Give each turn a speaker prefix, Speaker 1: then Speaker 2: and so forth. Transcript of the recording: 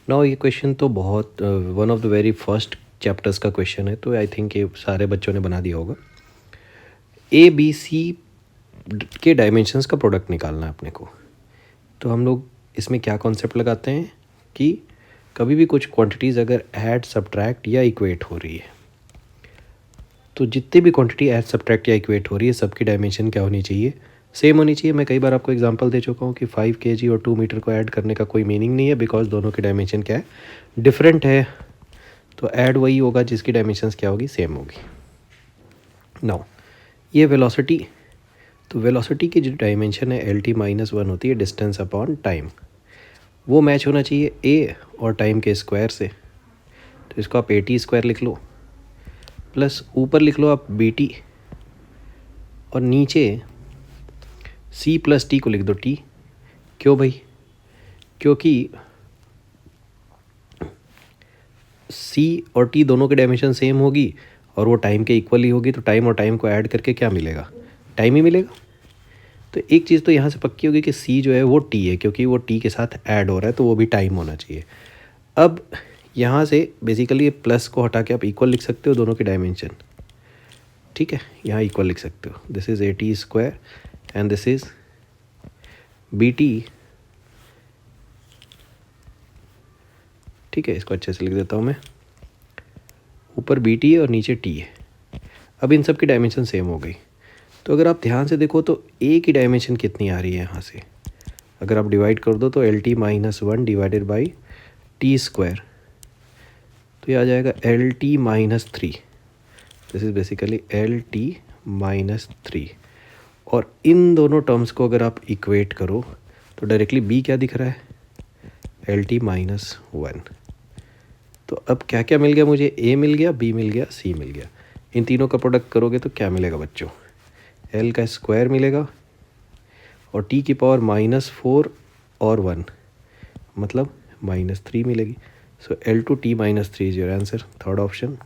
Speaker 1: Now ये question तो बहुत one of the very first chapters का क्वेश्चन है, तो आई थिंक ये सारे बच्चों ने बना दिया होगा। ए बी सी के डायमेंशंस का प्रोडक्ट निकालना है अपने को। तो हम लोग इसमें क्या कॉन्सेप्ट लगाते हैं कि कभी भी कुछ क्वांटिटीज़ अगर ऐड सब्ट्रैक्ट या इक्वेट हो रही है, तो जितनी भी क्वांटिटी ऐड सब्ट्रैक्ट या इक्वेट हो रही है सबकी डायमेंशन क्या होनी चाहिए, सेम होनी चाहिए। मैं कई बार आपको एग्जांपल दे चुका हूँ कि 5 kg और 2 मीटर को ऐड करने का कोई मीनिंग नहीं है, बिकॉज दोनों की डायमेंशन क्या है, डिफरेंट है। तो ऐड वही होगा जिसकी डायमेंशंस क्या होगी, सेम होगी। नाउ ये वेलोसिटी, तो वेलोसिटी की जो डायमेंशन है LT-1 होती है डिस्टेंस अपॉन टाइम। वो मैच होना चाहिए ए और टाइम के स्क्वायर से। तो इसको आप AT² लिख लो, प्लस ऊपर लिख लो आप BT, और नीचे C प्लस T को लिख दो T। क्यों भाई? क्योंकि C और T दोनों की डायमेंशन सेम होगी और वो टाइम के इक्वल ही होगी, तो टाइम और टाइम को ऐड करके क्या मिलेगा, टाइम ही मिलेगा। तो एक चीज़ तो यहाँ से पक्की होगी कि C जो है वो T है, क्योंकि वो T के साथ ऐड हो रहा है, तो वो भी टाइम होना चाहिए। अब यहाँ से बेसिकली प्लस को हटा के आप इक्वल लिख सकते हो दोनों की डायमेंशन, ठीक है, यहाँ इक्वल लिख सकते हो। This is AT² and this is BT, ठीक है। इसको अच्छे से लिख देता हूँ मैं, ऊपर BT है और नीचे T है। अब इन सब की डायमेंशन सेम हो गई। तो अगर आप ध्यान से देखो तो A की डायमेंशन कितनी आ रही है यहाँ से, अगर आप डिवाइड कर दो तो LT-1 डिवाइडेड बाई T², तो ये आ जाएगा LT-3। This is basically LT-3। और इन दोनों टर्म्स को अगर आप इक्वेट करो तो डायरेक्टली B क्या दिख रहा है, LT-1। तो अब क्या क्या मिल गया मुझे, A मिल गया, B मिल गया, C मिल गया। इन तीनों का प्रोडक्ट करोगे तो क्या मिलेगा बच्चों, L का स्क्वायर मिलेगा और T की पावर -4 और 1 मतलब -3 मिलेगी। सो L to T-3 is your answer, third option.